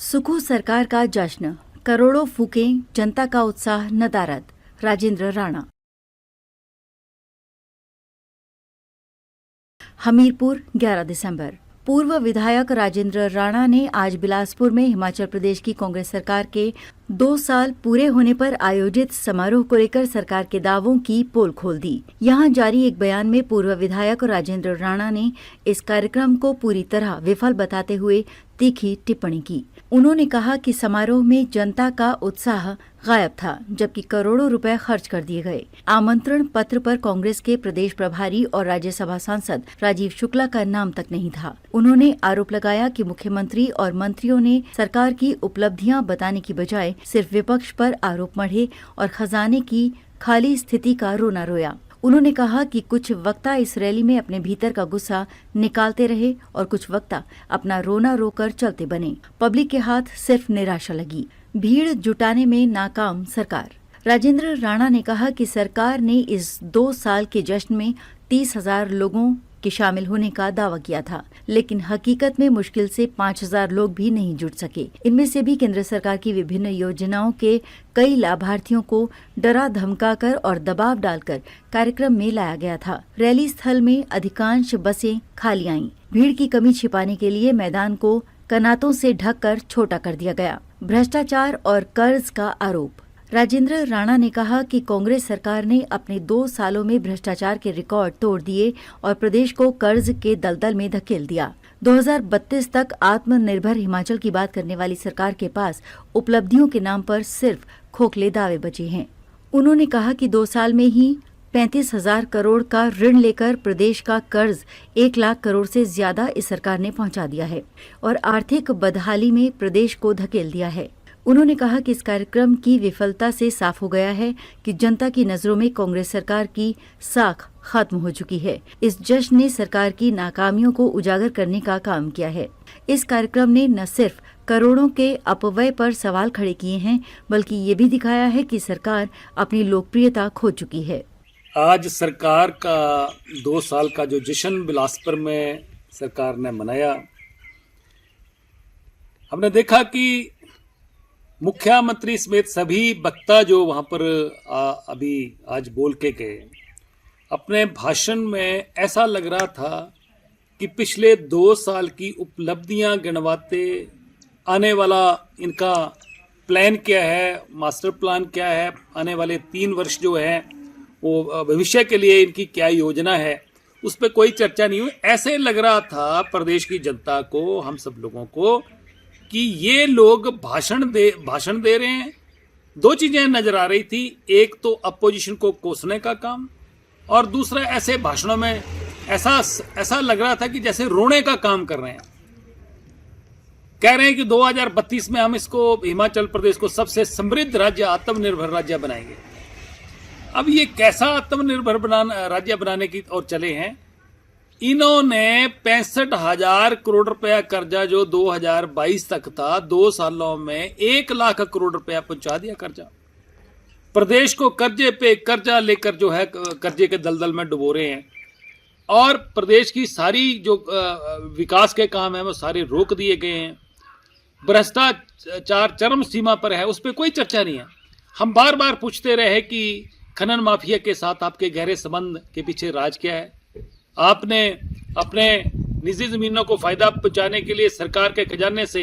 सुखू सरकार का जश्न, करोड़ों फूकें, जनता का उत्साह नदारद। राजेंद्र राणा। हमीरपुर 11 दिसंबर। पूर्व विधायक राजेंद्र राणा ने आज बिलासपुर में हिमाचल प्रदेश की कांग्रेस सरकार के 2 साल पूरे होने पर आयोजित समारोह को लेकर सरकार के दावों की पोल खोल दी। यहां जारी एक बयान में पूर्व विधायक राजेंद्र राणा ने इस कार्यक्रम को पूरी तरह विफल बताते हुए तीखी टिप्पणी की। उन्होंने कहा कि समारोह में जनता का उत्साह गायब था, जबकि करोड़ों रुपए खर्च कर दिए गए। आमंत्रण पत्र पर कांग्रेस के प्रदेश प्रभारी और राज्यसभा सांसद राजीव शुक्ला का नाम तक नहीं था। उन्होंने आरोप लगाया कि मुख्यमंत्री और मंत्रियों ने सरकार की उपलब्धियां बताने की बजाय सिर्फ विपक्ष पर आरोप मढ़े और खजाने की खाली स्थिति का रोना रोया। उन्होंने कहा कि कुछ वक्ता इस रैली में अपने भीतर का गुस्सा निकालते रहे और कुछ वक्ता अपना रोना रोकर चलते बने। पब्लिक के हाथ सिर्फ निराशा लगी। भीड़ जुटाने में नाकाम सरकार। राजेंद्र राणा ने कहा कि सरकार ने इस 2 साल के जश्न में 30,000 लोगों के शामिल होने का दावा किया था, लेकिन हकीकत में मुश्किल से 5,000 लोग भी नहीं जुट सके। इनमें से भी केंद्र सरकार की विभिन्न योजनाओं के कई लाभार्थियों को डरा धमकाकर और दबाव डालकर कार्यक्रम में लाया गया था। रैली स्थल में अधिकांश बसें खाली आईं। भीड़ की कमी छिपाने के लिए मैदान को कनातों से ढककर छोटा कर दिया गया। भ्रष्टाचार और कर्ज का आरोप। राजेंद्र राणा ने कहा कि कांग्रेस सरकार ने अपने 2 सालों में भ्रष्टाचार के रिकॉर्ड तोड़ दिए और प्रदेश को कर्ज के दलदल में धकेल दिया। 2032 तक आत्मनिर्भर हिमाचल की बात करने वाली सरकार के पास उपलब्धियों के नाम पर सिर्फ खोखले दावे बचे हैं। उन्होंने कहा कि 2 साल में ही 35,000 करोड़ का ऋण लेकर प्रदेश का कर्ज 1 लाख करोड़ से ज्यादा इस सरकार ने पहुंचा दिया है और आर्थिक बदहाली में प्रदेश को धकेल दिया है। उन्होंने कहा कि इस कार्यक्रम की विफलता से साफ हो गया है कि जनता की नजरों में कांग्रेस सरकार की साख खत्म हो चुकी है। इस जश्न ने सरकार की नाकामियों को उजागर करने का काम किया है। इस कार्यक्रम ने न सिर्फ करोड़ों के अपव्यय पर सवाल खड़े किए हैं, बल्कि ये भी दिखाया है कि सरकार अपनी लोकप्रियता खो चुकी है। आज सरकार का 2 साल का जो जश्न बिलासपुर में सरकार ने मनाया, हमने देखा कि मुख्यमंत्री समेत सभी वक्ता जो वहां पर अभी आज बोल के गए, अपने भाषण में ऐसा लग रहा था कि पिछले 2 साल की उपलब्धियां गिनवाते, आने वाला इनका प्लान क्या है, मास्टर प्लान क्या है, आने वाले 3 वर्ष जो है वो भविष्य के लिए इनकी क्या योजना है, उस पर कोई चर्चा नहीं हुई। ऐसे लग रहा था प्रदेश की जनता को, हम सब लोगों को, कि ये लोग भाषण दे रहे हैं। 2 चीजें नजर आ रही थी, एक तो अपोजिशन को कोसने का काम, और दूसरा ऐसे भाषणों में ऐसा लग रहा था कि जैसे रोने का काम कर रहे हैं। कह रहे हैं कि 2032 में हम इसको, हिमाचल प्रदेश को सबसे समृद्ध राज्य, आत्मनिर्भर राज्य बनाएंगे। अब ये कैसा आत्मनिर्भर राज्य बनाने की ओर चले हैं। इन्होंने 65,000 करोड़ रुपया कर्जा जो 2022 तक था, 2 सालों में 1 लाख करोड़ रुपया पहुंचा दिया कर्जा। प्रदेश को कर्जे पे कर्जा लेकर जो है कर्जे के दलदल में डुबो रहे हैं, और प्रदेश की सारी जो विकास के काम है वो सारे रोक दिए गए हैं। भ्रष्टाचार चरम सीमा पर है, उस पर कोई चर्चा नहीं है। हम बार बार पूछते रहे कि खनन माफिया के साथ आपके गहरे संबंध के पीछे राज क्या है। आपने अपने निजी जमीनों को फायदा पहुंचाने के लिए सरकार के खजाने से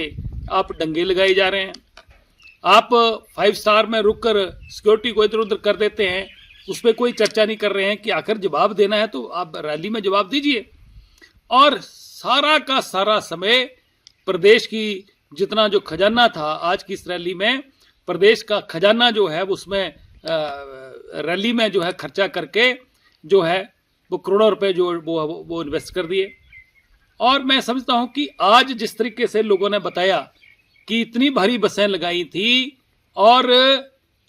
आप डंगे लगाए जा रहे हैं। आप 5 स्टार में रुककर सिक्योरिटी को इधर उधर कर देते हैं, उस पर कोई चर्चा नहीं कर रहे हैं कि आखिर जवाब देना है तो आप रैली में जवाब दीजिए। और सारा का सारा समय प्रदेश की जितना जो खजाना था, आज की इस रैली में प्रदेश का खजाना जो है उसमें रैली में जो है खर्चा करके जो है वो करोड़ों रुपए जो वो इन्वेस्ट कर दिए। और मैं समझता हूं कि आज जिस तरीके से लोगों ने बताया कि इतनी भारी बसें लगाई थी और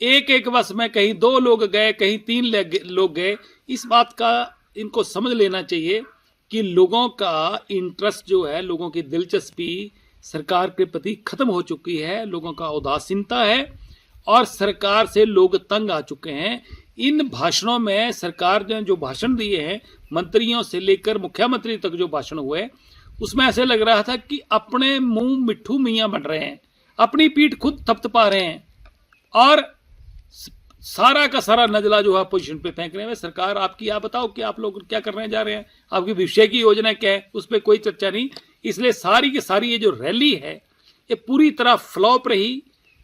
एक बस में कहीं 2 लोग गए, कहीं 3 लोग गए, इस बात का इनको समझ लेना चाहिए कि लोगों का इंटरेस्ट जो है, लोगों की दिलचस्पी सरकार के प्रति खत्म हो चुकी है। लोगों का उदासीनता है और सरकार से लोग तंग आ चुके हैं। इन भाषणों में सरकार ने जो भाषण दिए हैं, मंत्रियों से लेकर मुख्यमंत्री तक जो भाषण हुए, उसमें ऐसे लग रहा था कि अपने मुंह मिट्ठू मियाँ बन रहे हैं अपनी पीठ खुद थपथपा रहे हैं और सारा का सारा नजला जो है अपोजिशन पे फेंक रहे हैं। सरकार आपकी, आप बताओ कि आप लोग क्या करने जा रहे हैं, आपकी भविष्य की योजना क्या है, उस पर कोई चर्चा नहीं। इसलिए सारी की सारी ये जो रैली है ये पूरी तरह फ्लॉप रही।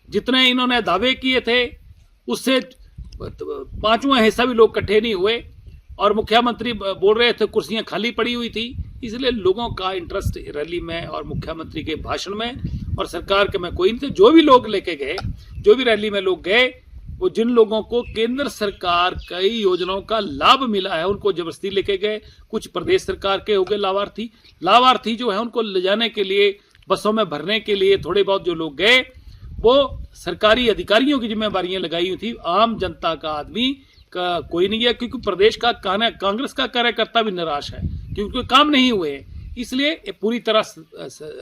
जितने इन्होंने दावे किए थे उससे 5वां हिस्सा भी लोग इकट्ठे नहीं हुए और मुख्यमंत्री बोल रहे थे कुर्सियां खाली पड़ी हुई थी। इसलिए लोगों का इंटरेस्ट रैली में और मुख्यमंत्री के भाषण में और सरकार के में कोई नहीं थे। जो भी लोग लेके गए, जो भी रैली में लोग गए, वो जिन लोगों को केंद्र सरकार कई योजनाओं का लाभ मिला है उनको जबरदस्ती लेके गए। कुछ प्रदेश सरकार के हो गए लाभार्थी जो है उनको ले जाने के लिए, बसों में भरने के लिए थोड़े बहुत जो लोग गए वो सरकारी अधिकारियों की जिम्मेवारियां लगाई हुई थी। आम जनता का आदमी का कोई नहीं गया, क्योंकि प्रदेश का कांग्रेस का कार्यकर्ता भी निराश है क्योंकि कोई काम नहीं हुए। इसलिए ये पूरी तरह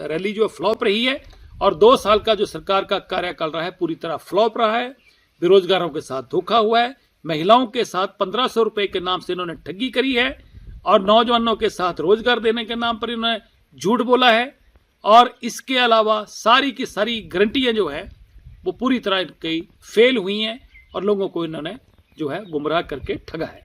रैली जो फ्लॉप रही है और 2 साल का जो सरकार का कार्यकाल रहा है पूरी तरह फ्लॉप रहा है। बेरोजगारों के साथ धोखा हुआ है, महिलाओं के साथ 1500 रुपए के नाम से इन्होंने ठगी करी है और नौजवानों के साथ रोजगार देने के नाम पर इन्होंने झूठ बोला है। और इसके अलावा सारी की सारी गारंटियां जो है वो पूरी तरह कई फेल हुई हैं और लोगों को इन्होंने जो है गुमराह करके ठगा है।